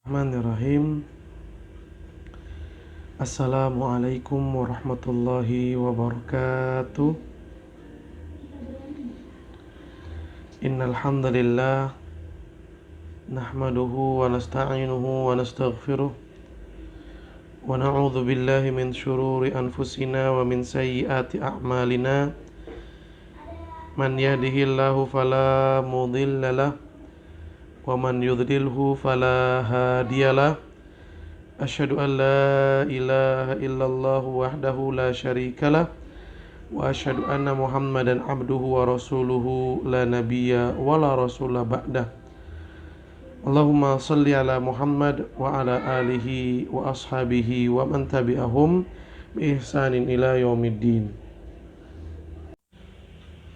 Bismillahirrahmanirrahim. Assalamualaikum warahmatullahi wabarakatuh. Innal hamdalillah nahmaduhu wa nasta'inuhu wa nastaghfiruh wa na'udzu billahi min syururi anfusina wa min sayyiati a'malina. Man yahdihillahu fala mudilla lahu wa man yudlilhu fala hadiyalah. Asyhadu an la ilaha illallah wahdahu la syarikalah wa asyhadu anna Muhammadan abduhu wa rasuluhu la nabiyya wa la rasula ba'dah. Allahumma salli ala Muhammad wa ala alihi wa ashabihi wa man tabi'ahum bi ihsanin ila yaumiddin.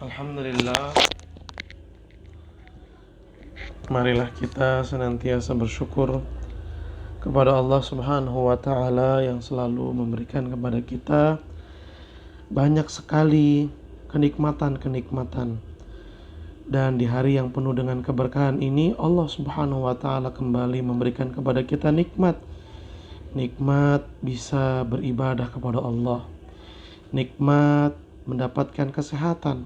Alhamdulillah, marilah kita senantiasa bersyukur kepada Allah Subhanahu wa Ta'ala yang selalu memberikan kepada kita banyak sekali kenikmatan-kenikmatan. Dan di hari yang penuh dengan keberkahan ini, Allah Subhanahu wa Ta'ala kembali memberikan kepada kita nikmat bisa beribadah kepada Allah, nikmat mendapatkan kesehatan,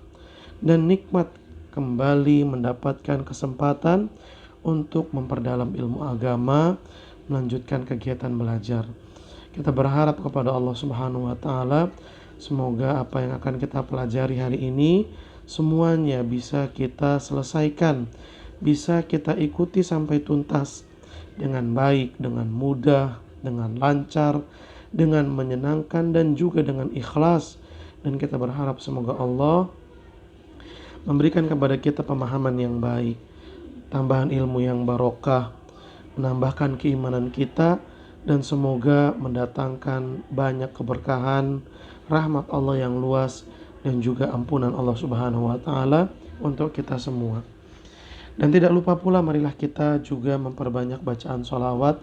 dan nikmat kembali mendapatkan kesempatan untuk memperdalam ilmu agama, melanjutkan kegiatan belajar. Kita berharap kepada Allah Subhanahu wa Ta'ala, semoga apa yang akan kita pelajari hari ini semuanya bisa kita selesaikan, bisa kita ikuti sampai tuntas dengan baik, dengan mudah, dengan lancar, dengan menyenangkan, dan juga dengan ikhlas. Dan kita berharap semoga Allah memberikan kepada kita pemahaman yang baik, tambahan ilmu yang barokah, menambahkan keimanan kita, dan semoga mendatangkan banyak keberkahan, rahmat Allah yang luas, dan juga ampunan Allah Subhanahu wa Ta'ala untuk kita semua. Dan tidak lupa pula, marilah kita juga memperbanyak bacaan sholawat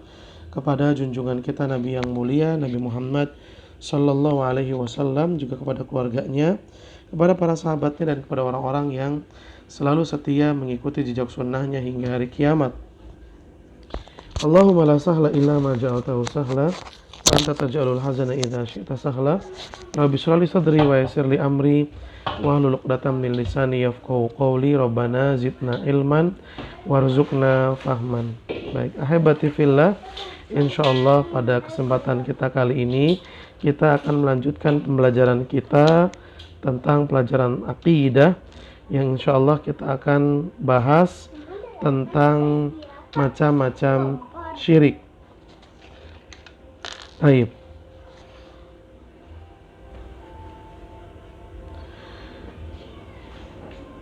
kepada junjungan kita Nabi yang mulia, Nabi Muhammad Sallallahu Alaihi Wasallam, juga kepada keluarganya, kepada para sahabatnya, dan kepada orang-orang yang selalu setia mengikuti jejak sunnahnya hingga hari kiamat. Allahumma la sahla illa ma ja'altahu sahla wa anta taj'alul hazana idza syi'ta sahla. Rabbi shrah li sadri wa yassir li amri wahlul 'uqdatam min lisani yafqahu qawli. Rabbana zidna ilman warzuqna fahman. Baik, ahibati fillah, insyaallah pada kesempatan kita kali ini kita akan melanjutkan pembelajaran kita tentang pelajaran akidah, yang insyaallah kita akan bahas tentang macam-macam syirik. Baik.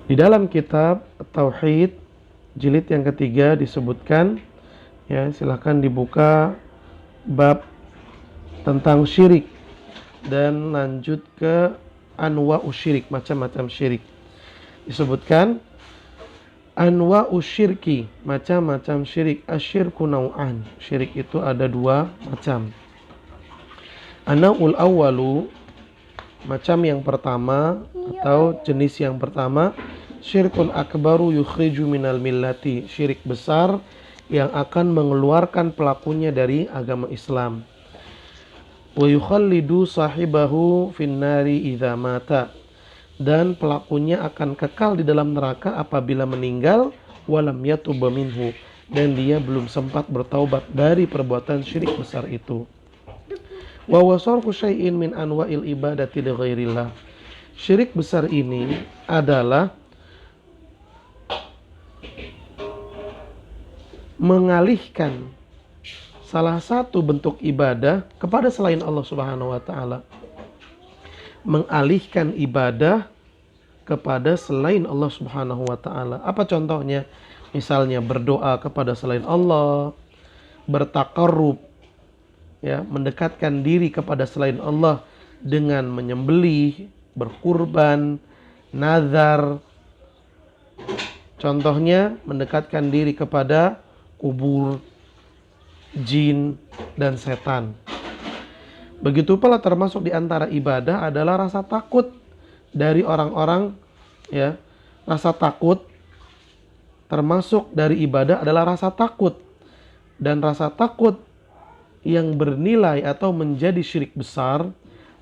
Di dalam kitab Tauhid jilid yang ketiga disebutkan, ya, silahkan dibuka bab tentang syirik dan lanjut ke anwa'u syirik, macam-macam syirik. Disebutkan anwa'u syirki, macam-macam syirik. Asyirku nau'an, syirik itu ada dua macam. An-naw'ul awwalu, macam yang pertama atau jenis yang pertama, syirkun akbaru yukhriju minal millati, syirik besar yang akan mengeluarkan pelakunya dari agama Islam. Wa yukhallidu sahibahu finnari idza mata, dan pelakunya akan kekal di dalam neraka apabila meninggal, walam yatub minhu, dan dia belum sempat bertaubat dari perbuatan syirik besar itu. Wa wasarfu syai'in min anwa'il ibadati li ghairillah, syirik besar ini adalah mengalihkan salah satu bentuk ibadah kepada selain Allah Subhanahu wa Ta'ala. Mengalihkan ibadah kepada selain Allah Subhanahu wa Ta'ala. Apa contohnya? Misalnya berdoa kepada selain Allah, bertaqarrub, ya, mendekatkan diri kepada selain Allah dengan menyembelih, berkurban, nazar. Contohnya mendekatkan diri kepada kubur, jin, dan setan. Begitu pula termasuk di antara ibadah adalah rasa takut dari orang-orang, ya. Rasa takut termasuk dari ibadah adalah rasa takut Dan rasa takut yang bernilai atau menjadi syirik besar,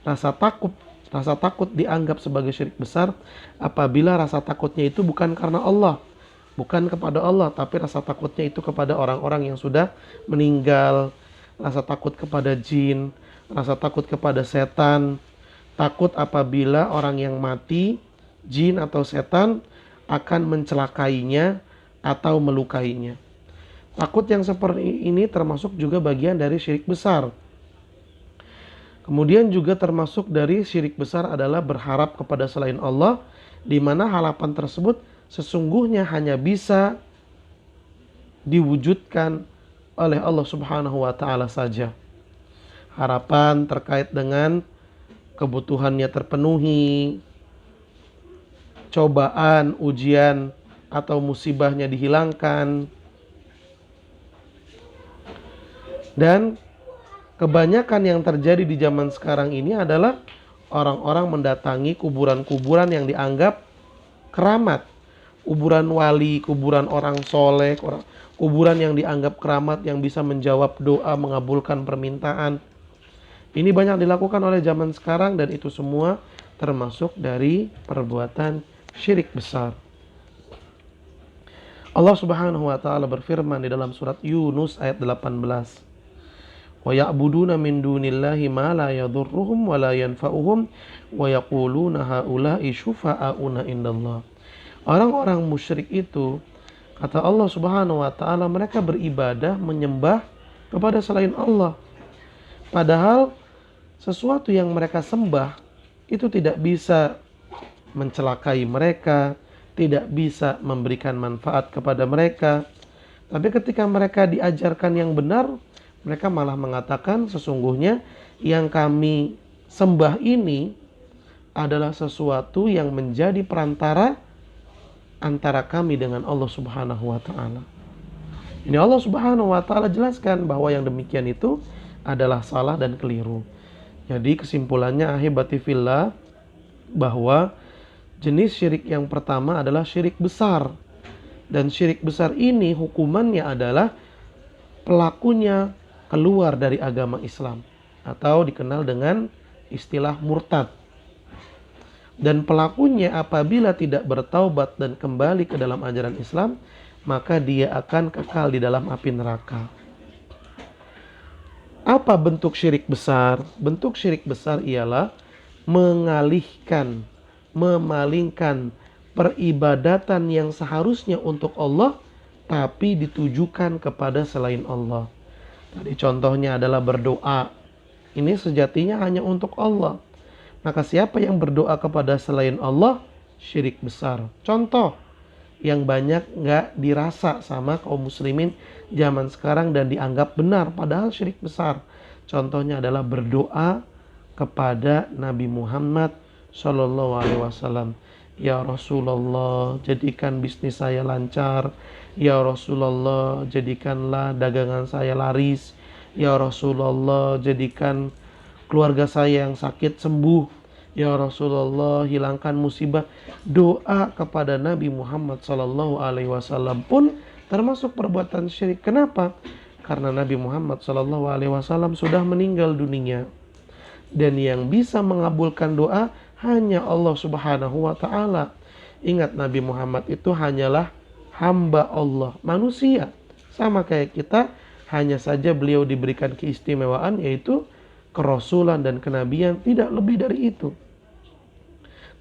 rasa takut dianggap sebagai syirik besar apabila rasa takutnya itu bukan karena Allah, bukan kepada Allah, tapi rasa takutnya itu kepada orang-orang yang sudah meninggal, rasa takut kepada jin, rasa takut kepada setan, takut apabila orang yang mati, jin atau setan akan mencelakainya atau melukainya. Takut yang seperti ini termasuk juga bagian dari syirik besar. Kemudian juga termasuk dari syirik besar adalah berharap kepada selain Allah, di mana harapan tersebut sesungguhnya hanya bisa diwujudkan oleh Allah Subhanahu wa taala saja. Harapan terkait dengan kebutuhannya terpenuhi, cobaan, ujian atau musibahnya dihilangkan. Dan kebanyakan yang terjadi di zaman sekarang ini adalah orang-orang mendatangi kuburan-kuburan yang dianggap keramat. Kuburan wali, kuburan orang soleh, kuburan yang dianggap keramat yang bisa menjawab doa, mengabulkan permintaan. Ini banyak dilakukan oleh zaman sekarang dan itu semua termasuk dari perbuatan syirik besar. Allah Subhanahu wa taala berfirman di dalam surat Yunus ayat 18. Wa ya'buduna min dunillahi ma la yadhurruhum wa la yanfa'uhum wa yaquluna haula'i syufa'auna indallah. Orang-orang musyrik itu, kata Allah Subhanahu wa taala, mereka beribadah menyembah kepada selain Allah. Padahal sesuatu yang mereka sembah itu tidak bisa mencelakai mereka, tidak bisa memberikan manfaat kepada mereka. Tapi ketika mereka diajarkan yang benar, mereka malah mengatakan sesungguhnya yang kami sembah ini adalah sesuatu yang menjadi perantara antara kami dengan Allah Subhanahu wa taala. Ini Allah Subhanahu wa taala jelaskan bahwa yang demikian itu adalah salah dan keliru. Jadi kesimpulannya ahibati fillah, bahwa jenis syirik yang pertama adalah syirik besar. Dan syirik besar ini hukumannya adalah pelakunya keluar dari agama Islam atau dikenal dengan istilah murtad. Dan pelakunya apabila tidak bertaubat dan kembali ke dalam ajaran Islam, maka dia akan kekal di dalam api neraka. Apa bentuk syirik besar? Bentuk syirik besar ialah mengalihkan, memalingkan peribadatan yang seharusnya untuk Allah tapi ditujukan kepada selain Allah. Tadi contohnya adalah berdoa. Ini sejatinya hanya untuk Allah. Maka siapa yang berdoa kepada selain Allah, syirik besar. Contoh yang banyak gak dirasa sama kaum muslimin zaman sekarang dan dianggap benar, padahal syirik besar. Contohnya adalah berdoa kepada Nabi Muhammad SAW. Ya Rasulullah, jadikan bisnis saya lancar. Ya Rasulullah, jadikanlah dagangan saya laris. Ya Rasulullah, jadikan keluarga saya yang sakit sembuh. Ya Rasulullah, hilangkan musibah. Doa kepada Nabi Muhammad SAW pun termasuk perbuatan syirik. Kenapa? Karena Nabi Muhammad SAW sudah meninggal dunia. Dan yang bisa mengabulkan doa hanya Allah Subhanahu wa ta'ala. Ingat, Nabi Muhammad itu hanyalah hamba Allah, manusia. Sama kayak kita, hanya saja beliau diberikan keistimewaan yaitu kerasulan dan kenabian, tidak lebih dari itu.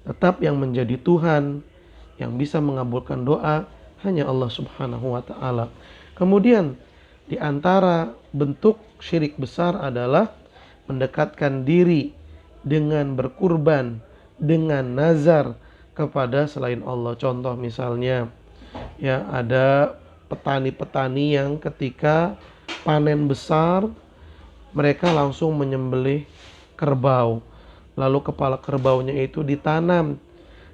Tetap yang menjadi Tuhan, yang bisa mengabulkan doa hanya Allah Subhanahu wa ta'ala. Kemudian di antara bentuk syirik besar adalah mendekatkan diri dengan berkurban, dengan nazar kepada selain Allah. Contoh misalnya, ya, ada petani-petani yang ketika panen besar mereka langsung menyembelih kerbau. Lalu kepala kerbaunya itu ditanam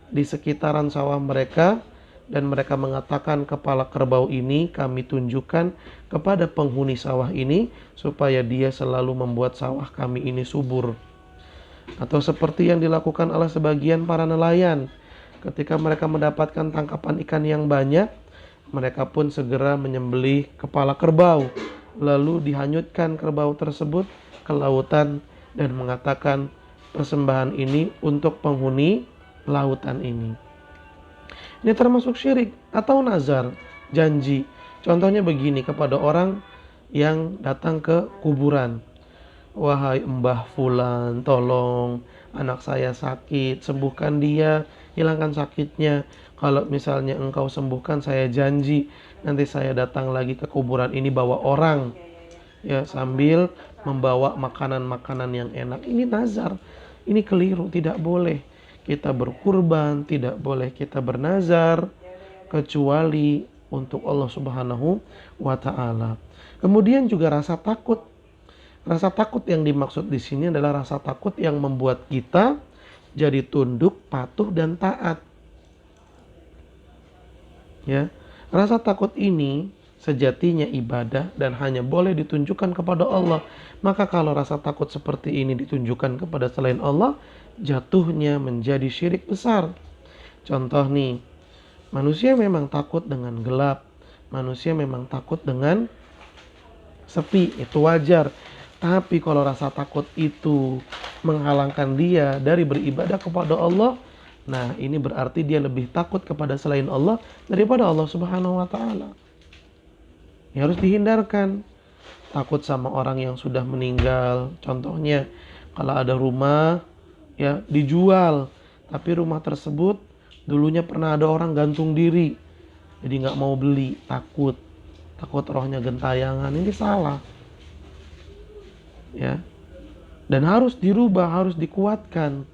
di sekitaran sawah mereka dan mereka mengatakan kepala kerbau ini kami tunjukkan kepada penghuni sawah ini supaya dia selalu membuat sawah kami ini subur. Atau seperti yang dilakukan oleh sebagian para nelayan, ketika mereka mendapatkan tangkapan ikan yang banyak, mereka pun segera menyembelih kepala kerbau lalu dihanyutkan kerbau tersebut ke lautan dan mengatakan persembahan ini untuk penghuni lautan ini. Ini termasuk syirik atau nazar, janji. Contohnya begini kepada orang yang datang ke kuburan. Wahai Mbah Fulan, tolong anak saya sakit, sembuhkan dia, hilangkan sakitnya. Kalau misalnya engkau sembuhkan, saya janji nanti saya datang lagi ke kuburan ini bawa orang, ya, sambil membawa makanan-makanan yang enak. Ini nazar, ini keliru, tidak boleh kita berkurban, tidak boleh kita bernazar kecuali untuk Allah Subhanahu wa taala. Kemudian juga rasa takut. Rasa takut yang dimaksud di sini adalah rasa takut yang membuat kita jadi tunduk, patuh dan taat. Ya. Rasa takut ini sejatinya ibadah dan hanya boleh ditunjukkan kepada Allah. Maka kalau rasa takut seperti ini ditunjukkan kepada selain Allah, jatuhnya menjadi syirik besar. Contoh nih, manusia memang takut dengan gelap, manusia memang takut dengan sepi, itu wajar. Tapi kalau rasa takut itu menghalangkan dia dari beribadah kepada Allah, nah ini berarti dia lebih takut kepada selain Allah daripada Allah Subhanahu wa taala. Ya, harus dihindarkan. Takut sama orang yang sudah meninggal. Contohnya, kalau ada rumah ya dijual, tapi rumah tersebut dulunya pernah ada orang gantung diri, jadi nggak mau beli, takut rohnya gentayangan. Ini salah, ya, dan harus dirubah, harus dikuatkan.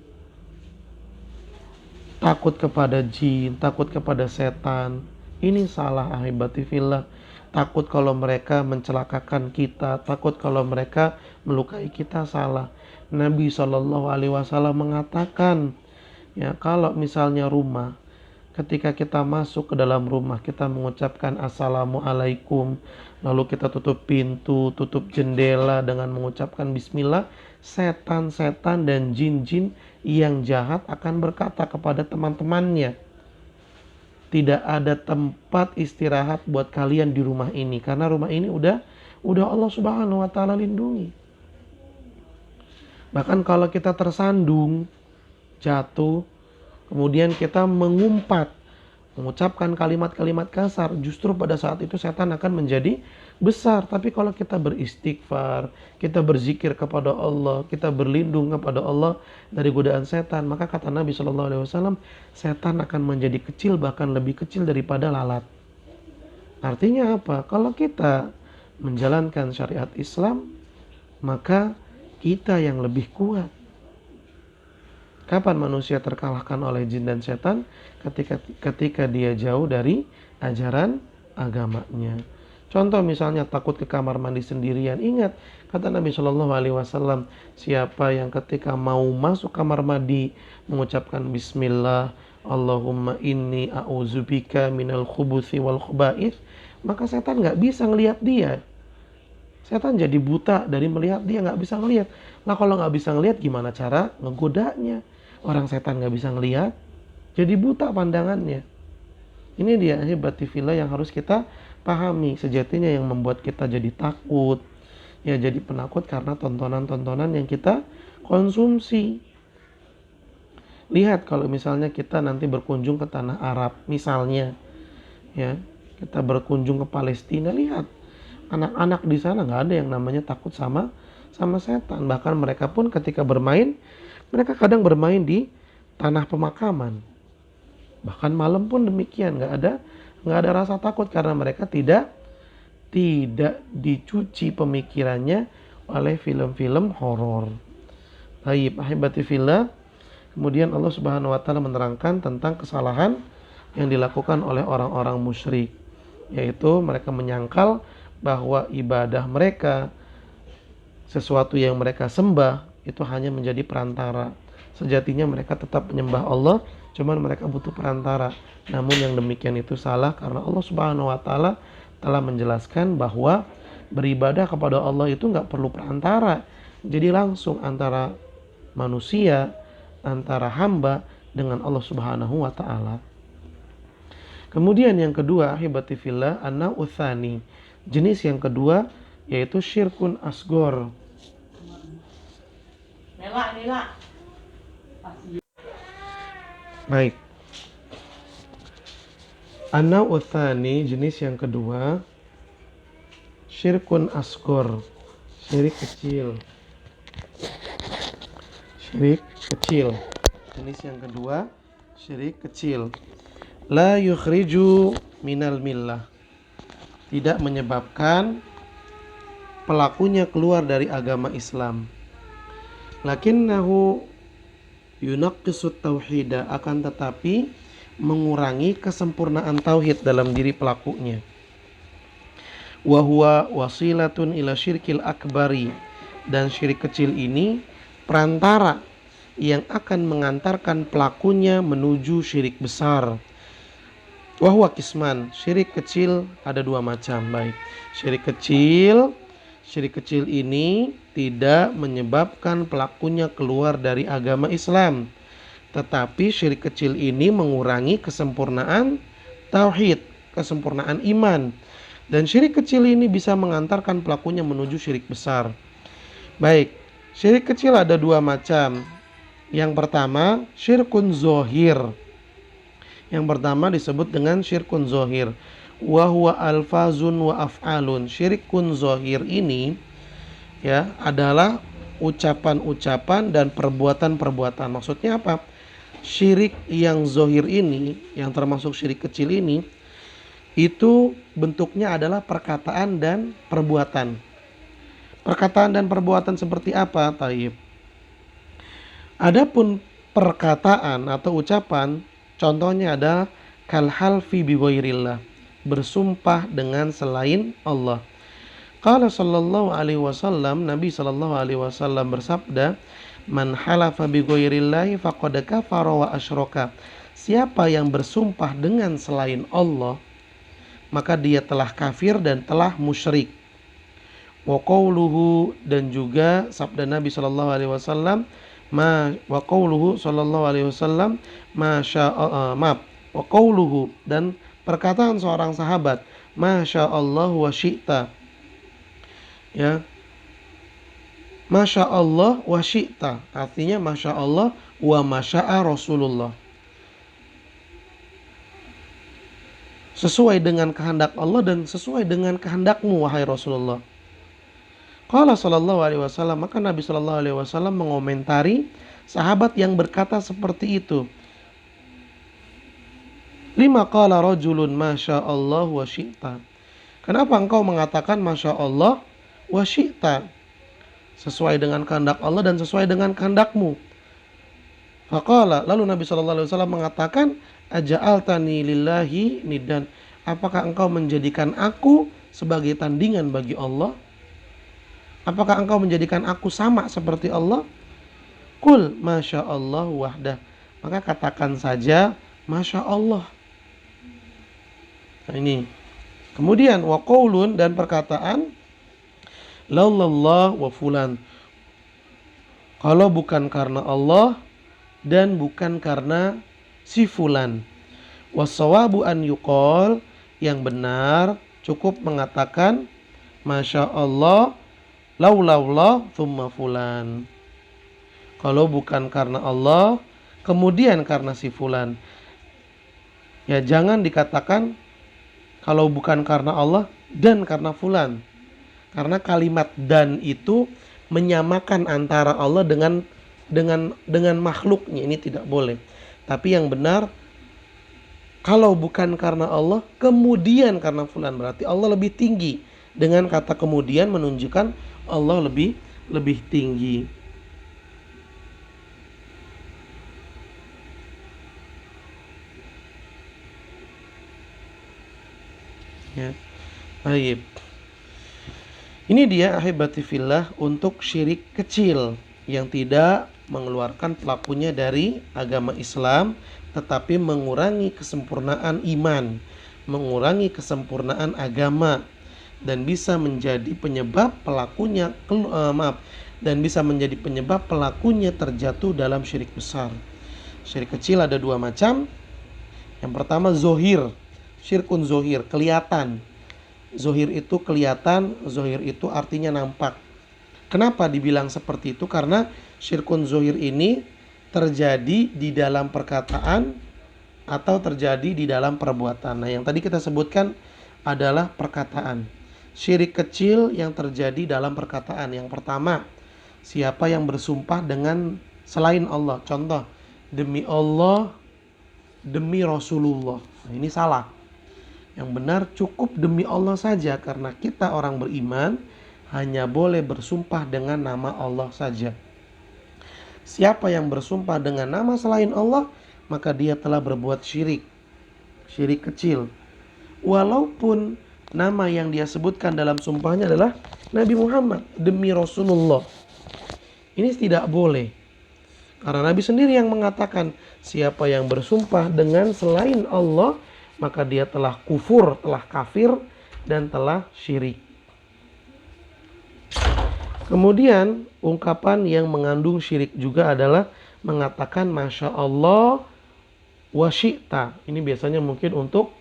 Takut kepada jin, takut kepada setan, ini salah ahibati fillah. Takut kalau mereka mencelakakan kita, takut kalau mereka melukai kita, salah. Nabi SAW mengatakan, ya, kalau misalnya rumah, ketika kita masuk ke dalam rumah, kita mengucapkan assalamualaikum, lalu kita tutup pintu, tutup jendela dengan mengucapkan bismillah, setan-setan dan jin-jin yang jahat akan berkata kepada teman-temannya, tidak ada tempat istirahat buat kalian di rumah ini, karena rumah ini udah Allah Subhanahu wa taala lindungi. Bahkan kalau kita tersandung, jatuh, kemudian kita mengumpat, mengucapkan kalimat-kalimat kasar, justru pada saat itu setan akan menjadi besar. Tapi kalau kita beristighfar, kita berzikir kepada Allah, kita berlindung kepada Allah dari godaan setan, maka kata Nabi SAW, setan akan menjadi kecil, bahkan lebih kecil daripada lalat. Artinya apa? Kalau kita menjalankan syariat Islam, maka kita yang lebih kuat. Kapan manusia terkalahkan oleh jin dan setan? Ketika dia jauh dari ajaran agamanya. Contoh misalnya takut ke kamar mandi sendirian. Ingat kata Nabi SAW, siapa yang ketika mau masuk kamar mandi mengucapkan bismillah, Allahumma inni a'udzubika minal khubuthi wal khubaith, maka setan gak bisa ngelihat dia. Setan jadi buta dari melihat dia, gak bisa ngelihat. Nah kalau gak bisa ngelihat, gimana cara ngegodanya? Orang setan gak bisa ngelihat, jadi buta pandangannya. Ini dia ahibati fillah yang harus kita pahami. Sejatinya yang membuat kita jadi takut, ya jadi penakut karena tontonan-tontonan yang kita konsumsi. Lihat kalau misalnya kita nanti berkunjung ke tanah Arab, misalnya, ya, kita berkunjung ke Palestina, lihat anak-anak di sana nggak ada yang namanya takut sama setan. Bahkan mereka pun ketika bermain, mereka kadang bermain di tanah pemakaman. Bahkan malam pun demikian, nggak ada rasa takut karena mereka tidak dicuci pemikirannya oleh film-film horor. Baik, ahibati fillah. Kemudian Allah Subhanahu wa taala menerangkan tentang kesalahan yang dilakukan oleh orang-orang musyrik, yaitu mereka menyangkal bahwa ibadah mereka, sesuatu yang mereka sembah, itu hanya menjadi perantara. Sejatinya mereka tetap menyembah Allah, cuman mereka butuh perantara. Namun yang demikian itu salah, karena Allah Subhanahu wa taala telah menjelaskan bahwa beribadah kepada Allah itu nggak perlu perantara. Jadi langsung antara manusia, antara hamba dengan Allah Subhanahu wa taala. Kemudian yang kedua, ahibati fillah, an-nau'utsani. Jenis yang kedua yaitu syirkun asgor. Baik. An-naw'u tsani, jenis yang kedua, syirkun asgor, syirik kecil. Syirik kecil. Jenis yang kedua, syirik kecil. La yukhriju minal millah, tidak menyebabkan pelakunya keluar dari agama Islam. Lakinnahu yunaqqisut tauhida, akan tetapi mengurangi kesempurnaan tauhid dalam diri pelakunya. Wa huwa wasilatun ila syirkil akbari, dan syirik kecil ini perantara yang akan mengantarkan pelakunya menuju syirik besar. Wa huwa kisman, syirik kecil ada dua macam. Baik, syirik kecil ini tidak menyebabkan pelakunya keluar dari agama Islam, tetapi syirik kecil ini mengurangi kesempurnaan tauhid, kesempurnaan iman. Dan syirik kecil ini bisa mengantarkan pelakunya menuju syirik besar. Baik, syirik kecil ada dua macam. Yang pertama, syirkun zohir. Yang pertama disebut dengan syirkun zohir. Wa huwa alfazun wa af'alun. Syirkun zohir ini ya adalah ucapan-ucapan dan perbuatan-perbuatan. Maksudnya apa? Syirik yang zohir ini, yang termasuk syirik kecil ini, itu bentuknya adalah perkataan dan perbuatan. Perkataan dan perbuatan seperti apa? Taib. Adapun perkataan atau ucapan, contohnya ada kal halfi bi ghairillah, bersumpah dengan selain Allah. Qala sallallahu alaihi wasallam, Nabi sallallahu alaihi wasallam bersabda, man halafa bi ghairillahi faqad kafara wa asyraka. Siapa yang bersumpah dengan selain Allah, maka dia telah kafir dan telah musyrik. Wa qauluhu, dan juga sabda Nabi sallallahu alaihi wasallam, wa qauluhu sallallahu alaihi wasallam wa qauluhu, dan perkataan seorang sahabat, masya Allah wa syi'ta, ya, masya Allah wa syi'ta, artinya masya Allah wa masya'a Rasulullah, sesuai dengan kehendak Allah dan sesuai dengan kehendakmu wahai Rasulullah. Qala sallallahu alaihi wasallam, maka Nabi sallallahu alaihi wasallam mengomentari sahabat yang berkata seperti itu. Lima qala rajulun masya Allah wa syi'ta. Kenapa engkau mengatakan masya Allah wa syi'ta? Sesuai dengan kehendak Allah dan sesuai dengan kehendakmu. Faqala, lalu Nabi sallallahu alaihi wasallam mengatakan, aja'altani lillahi niddan, apakah engkau menjadikan aku sebagai tandingan bagi Allah? Apakah engkau menjadikan aku sama seperti Allah? Qul masya Allah wahdah, maka katakan saja masya Allah. Nah ini. Kemudian wa qaulun, dan perkataan laulallah wa fulan, kalau bukan karena Allah dan bukan karena si fulan. Wassawabu an yuqal, yang benar cukup mengatakan masya Allah laulallah thumma fulan, kalau bukan karena Allah kemudian karena si fulan. Ya, jangan dikatakan kalau bukan karena Allah dan karena fulan, karena kalimat dan itu menyamakan antara Allah dengan makhluknya, ini tidak boleh. Tapi yang benar, kalau bukan karena Allah kemudian karena fulan, berarti Allah lebih tinggi. Dengan kata kemudian menunjukkan Allah lebih tinggi. Ya. Baik. Ini dia ahibati fillah untuk syirik kecil yang tidak mengeluarkan pelakunya dari agama Islam, tetapi mengurangi kesempurnaan iman, mengurangi kesempurnaan agama, dan bisa menjadi penyebab pelakunya terjatuh dalam syirik besar. Syirik kecil ada dua macam. Yang pertama zohir, syirkun zohir, kelihatan. Zohir itu kelihatan, zohir itu artinya nampak. Kenapa dibilang seperti itu? Karena syirkun zohir ini terjadi di dalam perkataan atau terjadi di dalam perbuatan. Nah, yang tadi kita sebutkan adalah perkataan. Syirik kecil yang terjadi dalam perkataan. Yang pertama, siapa yang bersumpah dengan selain Allah. Contoh, demi Allah, demi Rasulullah. Nah, ini salah. Yang benar cukup demi Allah saja, karena kita orang beriman hanya boleh bersumpah dengan nama Allah saja. Siapa yang bersumpah dengan nama selain Allah, maka dia telah berbuat syirik. Syirik kecil. Walaupun nama yang dia sebutkan dalam sumpahnya adalah Nabi Muhammad, demi Rasulullah. Ini tidak boleh. Karena Nabi sendiri yang mengatakan, siapa yang bersumpah dengan selain Allah, maka dia telah kufur, telah kafir, dan telah syirik. Kemudian ungkapan yang mengandung syirik juga adalah mengatakan Masya Allah wa syi'ta. Ini biasanya mungkin untuk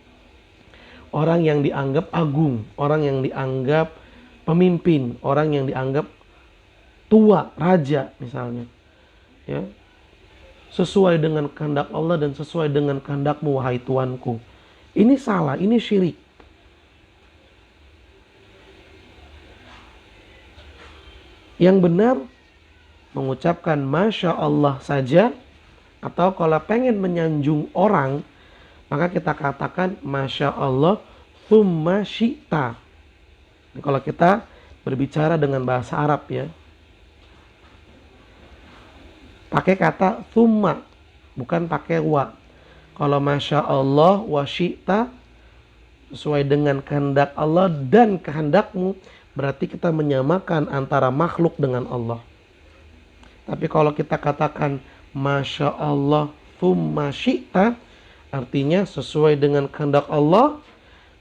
orang yang dianggap agung, orang yang dianggap pemimpin, orang yang dianggap tua, raja misalnya. Ya. Sesuai dengan kehendak Allah dan sesuai dengan kehendakmu wahai Tuanku. Ini salah, ini syirik. Yang benar mengucapkan Masya Allah saja, atau kalau pengen menyanjung orang, maka kita katakan Masya Allah thumma syi'ta. Kalau kita berbicara dengan bahasa Arab ya, pakai kata thumma, bukan pakai wa. Kalau Masya Allah wa syi'ta, sesuai dengan kehendak Allah dan kehendakmu, berarti kita menyamakan antara makhluk dengan Allah. Tapi kalau kita katakan Masya Allah thumma syi'ta, artinya sesuai dengan kehendak Allah,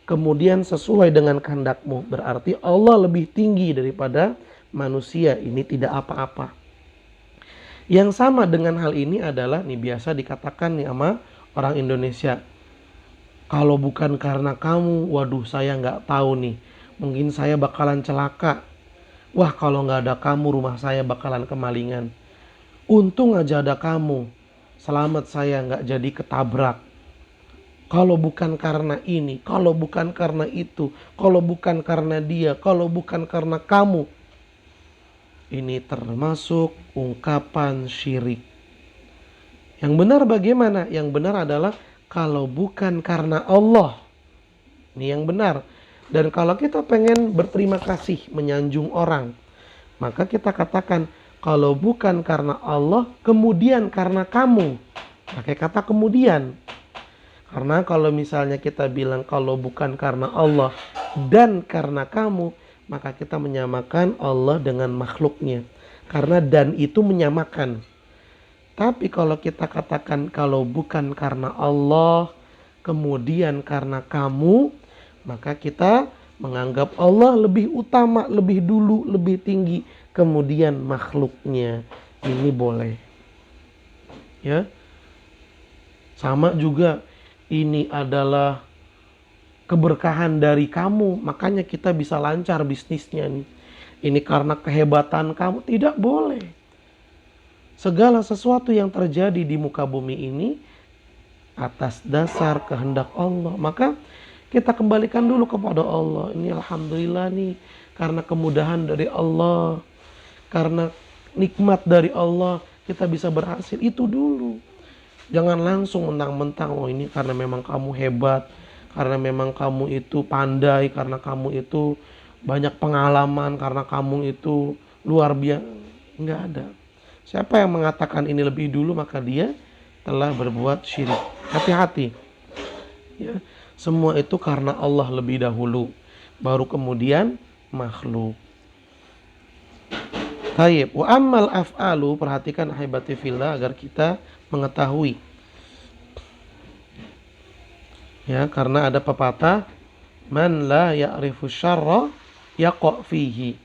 kemudian sesuai dengan kehendakmu. Berarti Allah lebih tinggi daripada manusia. Ini tidak apa-apa. Yang sama dengan hal ini adalah, nih biasa dikatakan nih sama orang Indonesia, kalau bukan karena kamu, waduh saya nggak tahu nih, mungkin saya bakalan celaka. Wah, kalau nggak ada kamu rumah saya bakalan kemalingan. Untung aja ada kamu, selamat saya nggak jadi ketabrak. Kalau bukan karena ini, kalau bukan karena itu, kalau bukan karena dia, kalau bukan karena kamu. Ini termasuk ungkapan syirik. Yang benar bagaimana? Yang benar adalah kalau bukan karena Allah. Ini yang benar. Dan kalau kita pengen berterima kasih, menyanjung orang, maka kita katakan, kalau bukan karena Allah, kemudian karena kamu. Pakai kata kemudian. Karena kalau misalnya kita bilang kalau bukan karena Allah dan karena kamu, maka kita menyamakan Allah dengan makhluknya. Karena dan itu menyamakan. Tapi kalau kita katakan kalau bukan karena Allah, kemudian karena kamu, maka kita menganggap Allah lebih utama, lebih dulu, lebih tinggi, kemudian makhluknya. Ini boleh. Ya. Sama juga, ini adalah keberkahan dari kamu, makanya kita bisa lancar bisnisnya nih. Ini karena kehebatan kamu. Tidak boleh. Segala sesuatu yang terjadi di muka bumi ini atas dasar kehendak Allah. Maka kita kembalikan dulu kepada Allah. Ini alhamdulillah nih, karena kemudahan dari Allah, karena nikmat dari Allah, kita bisa berhasil. Itu dulu. Jangan langsung mentang-mentang, oh ini karena memang kamu hebat, karena memang kamu itu pandai, karena kamu itu banyak pengalaman, karena kamu itu luar biasa. Enggak ada. Siapa yang mengatakan ini lebih dulu, maka dia telah berbuat syirik. Hati-hati. Ya, semua itu karena Allah lebih dahulu, baru kemudian makhluk. Taib. Wa ammal af'alu, perhatikan ahibati fillah agar kita mengetahui. Ya, karena ada pepatah, man la ya'rifu syarra yaqa' fihi.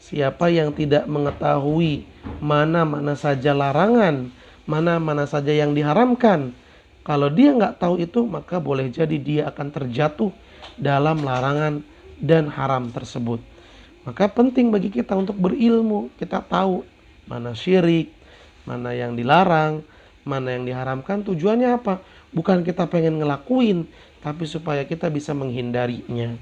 Siapa yang tidak mengetahui mana-mana saja larangan, mana-mana saja yang diharamkan, kalau dia nggak tahu itu, maka boleh jadi dia akan terjatuh dalam larangan dan haram tersebut. Maka penting bagi kita untuk berilmu. Kita tahu mana syirik, mana yang dilarang, mana yang diharamkan. Tujuannya apa? Bukan kita pengen ngelakuin, tapi supaya kita bisa menghindarinya.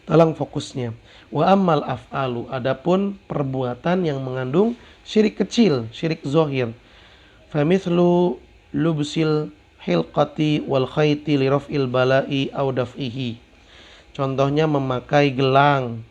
Tolong fokusnya. Wa ammal af'alu, adapun perbuatan yang mengandung syirik kecil, syirik zohir. Famithlu lubsil hilqati wal khayti li raf'il bala'i aw daf'ihi. Contohnya memakai gelang